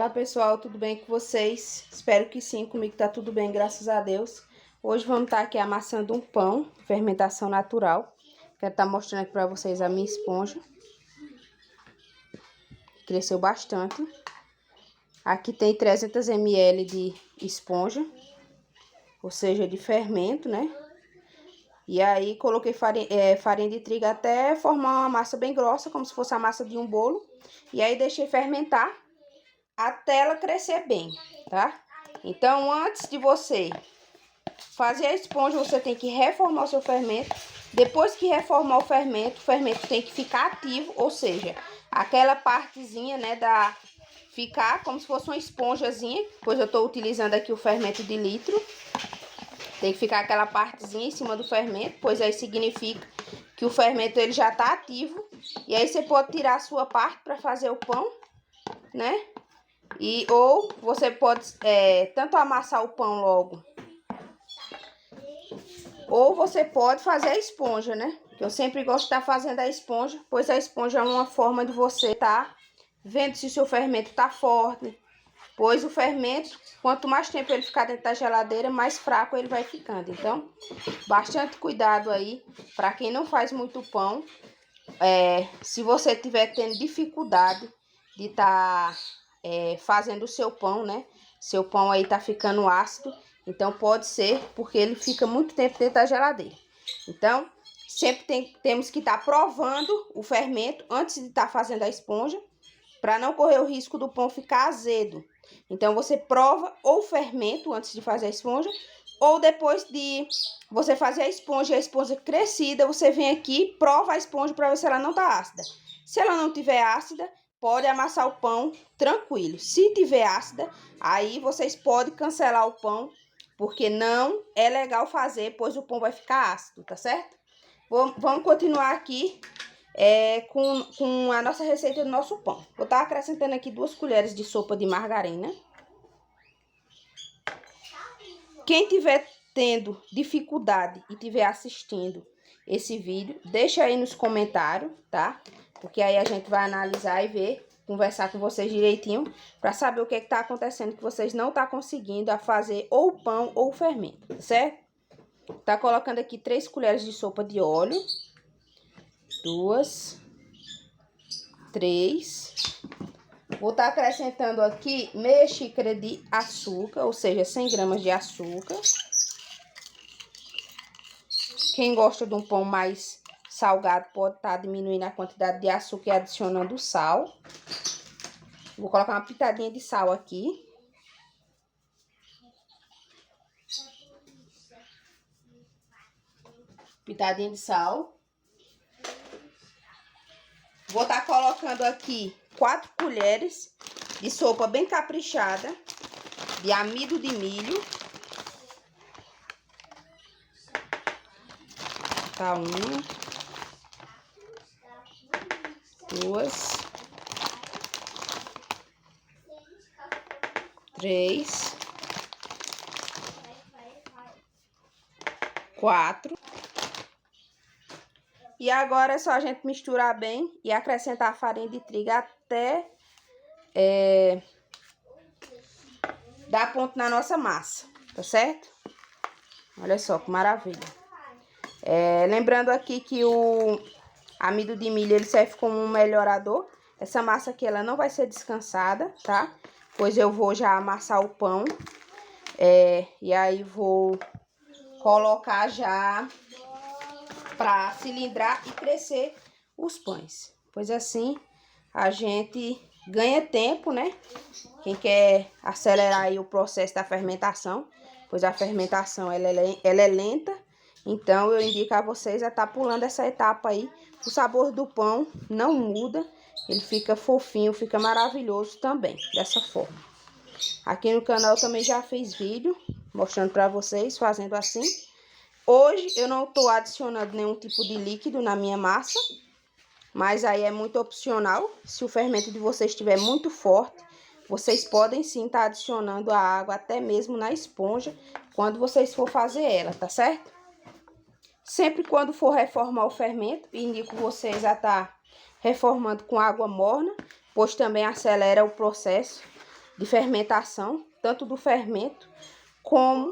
Olá pessoal, tudo bem com vocês? Espero que sim, comigo tá tudo bem, graças a Deus. Hoje vamos estar aqui amassando um pão, fermentação natural. Quero estar mostrando aqui para vocês a minha esponja. Cresceu bastante. Aqui tem 300 ml de esponja, ou seja, de fermento, né? E aí coloquei farinha de trigo até formar uma massa bem grossa, como se fosse a massa de um bolo. E aí deixei fermentar até ela crescer bem, tá? Então, antes de você fazer a esponja, você tem que reformar o seu fermento. Depois que reformar o fermento tem que ficar ativo, ou seja, aquela partezinha, né, ficar como se fosse uma esponjazinha, pois eu tô utilizando aqui o fermento de litro. Tem que ficar aquela partezinha em cima do fermento, pois aí significa que o fermento ele já tá ativo. E aí você pode tirar a sua parte para fazer o pão, né? Ou você pode tanto amassar o pão logo, ou você pode fazer a esponja, né? Eu sempre gosto de estar fazendo a esponja, pois a esponja é uma forma de você estar vendo se o seu fermento tá forte. Pois o fermento, quanto mais tempo ele ficar dentro da geladeira, mais fraco ele vai ficando. Então, bastante cuidado aí, para quem não faz muito pão. Se você tiver tendo dificuldade de estar fazendo o seu pão, né? Seu pão aí tá ficando ácido, então pode ser porque ele fica muito tempo dentro da geladeira. Então, sempre temos que estar provando o fermento antes de estar fazendo a esponja, para não correr o risco do pão ficar azedo. Então, você prova ou o fermento antes de fazer a esponja, ou depois de você fazer a esponja crescida, você vem aqui, prova a esponja para ver se ela não tá ácida. Se ela não tiver ácida, pode amassar o pão tranquilo. Se tiver ácida, aí vocês podem cancelar o pão, porque não é legal fazer, pois o pão vai ficar ácido, tá certo? Vamos continuar aqui com a nossa receita do nosso pão. Vou estar acrescentando aqui 2 colheres de sopa de margarina. Quem tiver tendo dificuldade e tiver assistindo esse vídeo, deixa aí nos comentários, tá? Porque aí a gente vai analisar e ver, conversar com vocês direitinho, para saber o que é que tá acontecendo, que vocês não tá conseguindo fazer ou o pão ou o fermento, certo? Tá colocando aqui 3 colheres de sopa de óleo. 2, 3. Vou estar acrescentando aqui meia xícara de açúcar, ou seja, 100 gramas de açúcar. Quem gosta de um pão mais salgado pode estar diminuindo a quantidade de açúcar e adicionando sal. Vou colocar uma pitadinha de sal aqui. Pitadinha de sal. Vou estar colocando aqui 4 colheres de sopa bem caprichada de amido de milho. Tá, 1, 2, 3, 4. E agora é só a gente misturar bem e acrescentar a farinha de trigo até dar ponto na nossa massa, tá certo? Olha só que maravilha. Lembrando aqui que o amido de milho ele serve como um melhorador. Essa massa aqui ela não vai ser descansada, tá? Pois eu vou já amassar o pão. E aí vou colocar já para cilindrar e crescer os pães. Pois assim a gente ganha tempo, né? Quem quer acelerar aí o processo da fermentação, pois a fermentação ela é lenta. Então, eu indico a vocês a estar pulando essa etapa aí. O sabor do pão não muda, ele fica fofinho, fica maravilhoso também, dessa forma. Aqui no canal eu também já fiz vídeo mostrando para vocês, fazendo assim. Hoje eu não estou adicionando nenhum tipo de líquido na minha massa, mas aí é muito opcional. Se o fermento de vocês estiver muito forte, vocês podem sim estar adicionando a água até mesmo na esponja, quando vocês for fazer ela, tá certo? Sempre quando for reformar o fermento, indico vocês a estar reformando com água morna, pois também acelera o processo de fermentação, tanto do fermento como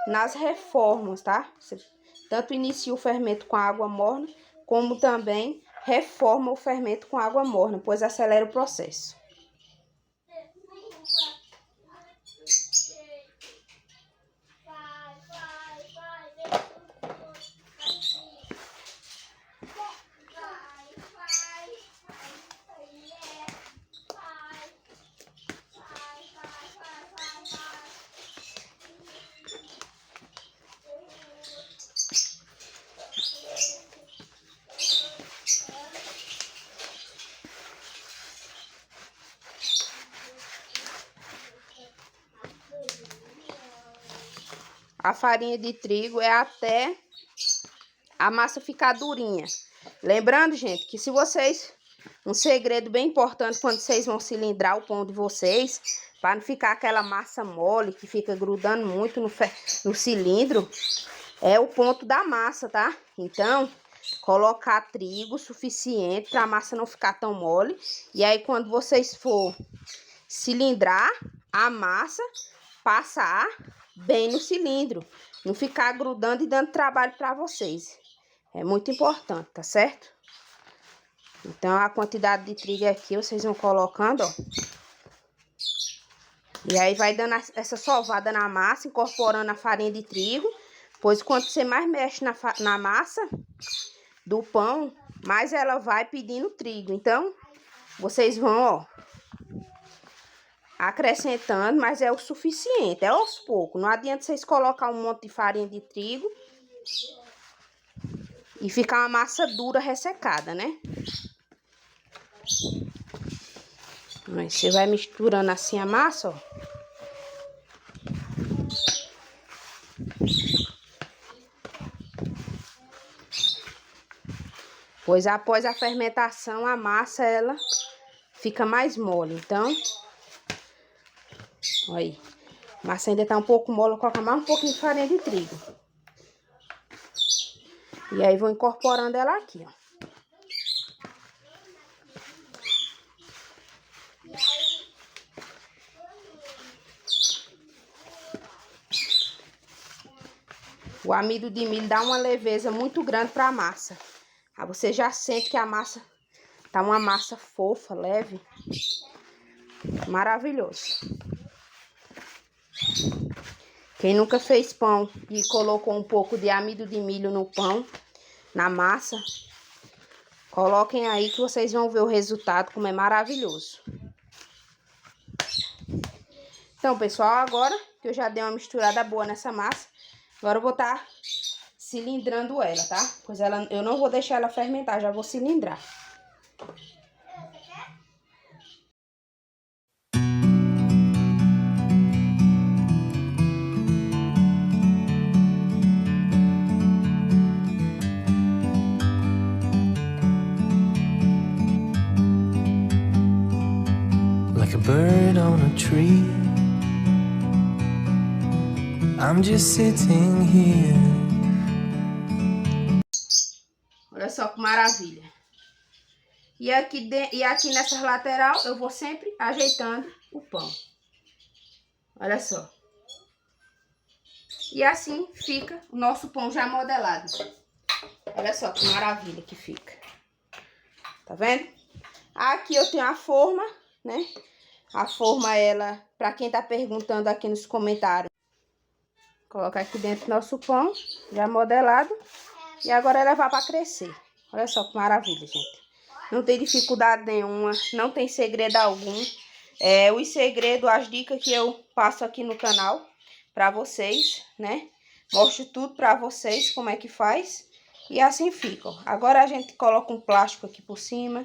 nas reformas, tá? Você tanto inicia o fermento com água morna, como também reforma o fermento com água morna, pois acelera o processo. A farinha de trigo é até a massa ficar durinha. Lembrando, gente, que se vocês... Um segredo bem importante quando vocês vão cilindrar o pão de vocês, para não ficar aquela massa mole que fica grudando muito no cilindro, é o ponto da massa, tá? Então, colocar trigo suficiente para a massa não ficar tão mole. E aí, quando vocês for cilindrar a massa, passar bem no cilindro, não ficar grudando e dando trabalho para vocês. É muito importante, tá certo? Então, a quantidade de trigo aqui, vocês vão colocando, ó. E aí, vai dando essa sovada na massa, incorporando a farinha de trigo. Pois, quanto você mais mexe na massa do pão, mais ela vai pedindo trigo. Então, vocês vão, ó, acrescentando, mas é o suficiente, é aos poucos. Não adianta vocês colocar um monte de farinha de trigo e ficar uma massa dura, ressecada, né? Mas você vai misturando assim a massa, ó. Pois após a fermentação, a massa, ela fica mais mole. Então, olha aí. A massa ainda tá um pouco mole, vou colocar mais um pouquinho de farinha de trigo. E aí, vou incorporando ela aqui, ó. O amido de milho dá uma leveza muito grande para a massa. Aí você já sente que a massa tá uma massa fofa, leve. Maravilhoso. Quem nunca fez pão e colocou um pouco de amido de milho no pão, na massa, coloquem aí que vocês vão ver o resultado, como é maravilhoso. Então, pessoal, agora que eu já dei uma misturada boa nessa massa, agora eu vou estar cilindrando ela, tá? Pois eu não vou deixar ela fermentar, já vou cilindrar. Like a bird on a tree, I'm just sitting here. Olha só que maravilha. E aqui nessa lateral eu vou sempre ajeitando o pão. Olha só. E assim fica o nosso pão já modelado. Olha só que maravilha que fica. Tá vendo? Aqui eu tenho a forma, né? A forma, ela, pra quem tá perguntando aqui nos comentários. Colocar aqui dentro do nosso pão, já modelado. E agora é levar pra crescer. Olha só que maravilha, gente. Não tem dificuldade nenhuma, não tem segredo algum. Os segredos, as dicas que eu passo aqui no canal pra vocês, né? Mostro tudo pra vocês, como é que faz. E assim fica, ó. Agora a gente coloca um plástico aqui por cima.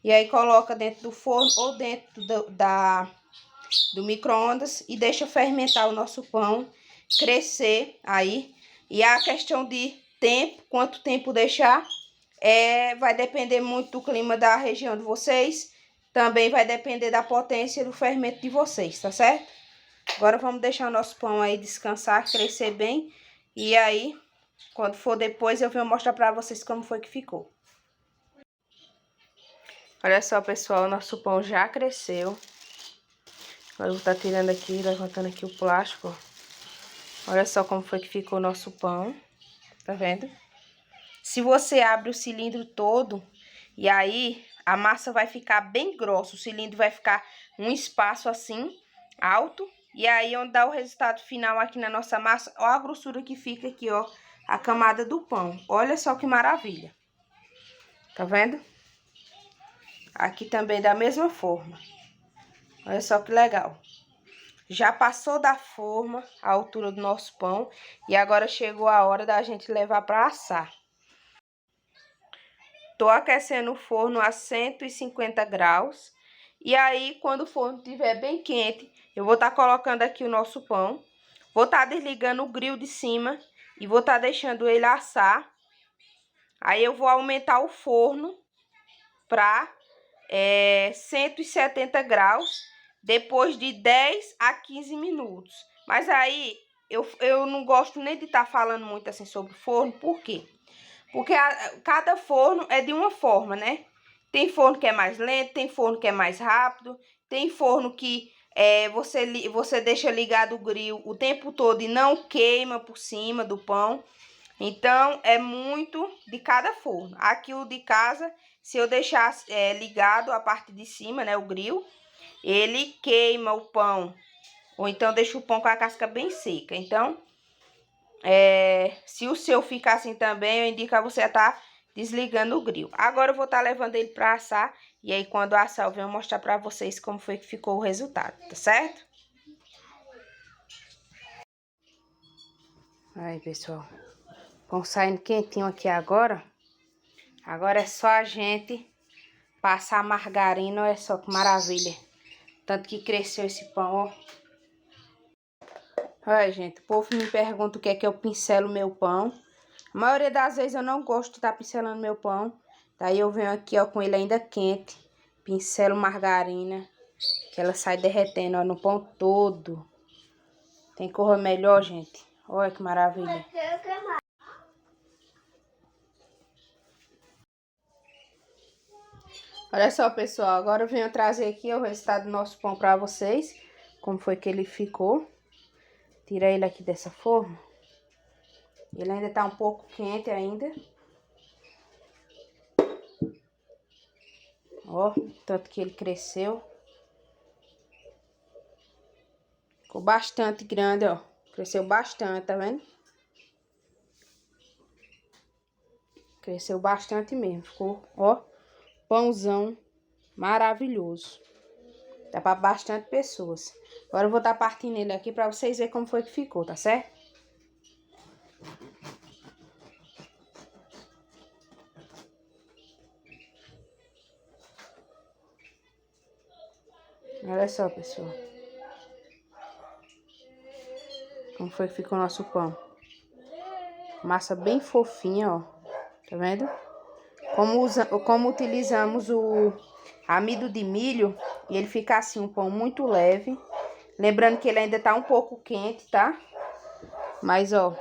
E aí coloca dentro do forno ou dentro do micro-ondas e deixa fermentar o nosso pão, crescer aí. E a questão de tempo, quanto tempo deixar, vai depender muito do clima da região de vocês. Também vai depender da potência do fermento de vocês, tá certo? Agora vamos deixar o nosso pão aí descansar, crescer bem. E aí, quando for depois, eu venho mostrar pra vocês como foi que ficou. Olha só, pessoal, nosso pão já cresceu. Agora eu vou estar tirando aqui, levantando aqui o plástico, ó. Olha só como foi que ficou o nosso pão. Tá vendo? Se você abre o cilindro todo, e aí a massa vai ficar bem grossa. O cilindro vai ficar um espaço assim, alto. E aí, onde dá o resultado final aqui na nossa massa, ó a grossura que fica aqui, ó. A camada do pão. Olha só que maravilha. Tá vendo? Aqui também da mesma forma. Olha só que legal. Já passou da forma a altura do nosso pão. E agora chegou a hora da gente levar para assar. Tô aquecendo o forno a 150 graus. E aí, quando o forno estiver bem quente, eu vou estar colocando aqui o nosso pão. Vou estar desligando o grill de cima e vou estar deixando ele assar. Aí eu vou aumentar o forno para 170 graus depois de 10 a 15 minutos. Mas aí eu não gosto nem de estar falando muito assim sobre o forno. Por quê? Porque cada forno é de uma forma, né? Tem forno que é mais lento, tem forno que é mais rápido, tem forno que você deixa ligado o grill o tempo todo e não queima por cima do pão. Então, é muito de cada forno. Aqui o de casa, se eu deixar ligado a parte de cima, né, o grill, ele queima o pão. Ou então deixa o pão com a casca bem seca. Então, se o seu ficar assim também, eu indico a você estar desligando o grill. Agora eu vou estar levando ele para assar. E aí, quando assar, eu venho mostrar para vocês como foi que ficou o resultado, tá certo? Aí, pessoal. Pão saindo quentinho aqui agora. Agora é só a gente passar a margarina. Olha só que maravilha. Tanto que cresceu esse pão, ó. Olha, gente, o povo me pergunta o que é que eu pincelo meu pão. A maioria das vezes eu não gosto de estar pincelando meu pão. Daí eu venho aqui, ó, com ele ainda quente. Pincelo margarina. Que ela sai derretendo, ó, no pão todo. Tem cor melhor, gente. Olha que maravilha. Olha só, pessoal. Agora eu venho trazer aqui o resultado do nosso pão pra vocês. Como foi que ele ficou. Tira ele aqui dessa forma. Ele ainda tá um pouco quente ainda. Ó, tanto que ele cresceu. Ficou bastante grande, ó. Cresceu bastante, tá vendo? Cresceu bastante mesmo. Ficou, ó, pãozão maravilhoso. Dá pra bastante pessoas. Agora eu vou estar partindo ele aqui pra vocês verem como foi que ficou, tá certo? Olha só, pessoal. Como foi que ficou o nosso pão. Massa bem fofinha, ó. Tá vendo? Como utilizamos o amido de milho, e ele fica assim, um pão muito leve. Lembrando que ele ainda tá um pouco quente, tá? Mas, ó,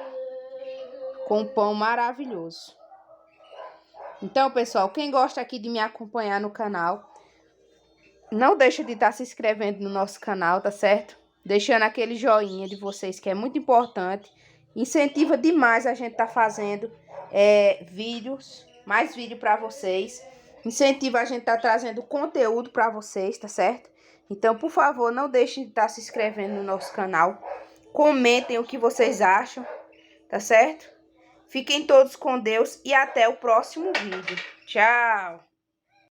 com um pão maravilhoso. Então, pessoal, quem gosta aqui de me acompanhar no canal, não deixa de estar se inscrevendo no nosso canal, tá certo? Deixando aquele joinha de vocês, que é muito importante. Incentiva demais a gente tá fazendo mais vídeo pra vocês. Incentiva a gente tá trazendo conteúdo pra vocês, tá certo? Então, por favor, não deixem de estar se inscrevendo no nosso canal. Comentem o que vocês acham, tá certo? Fiquem todos com Deus e até o próximo vídeo. Tchau!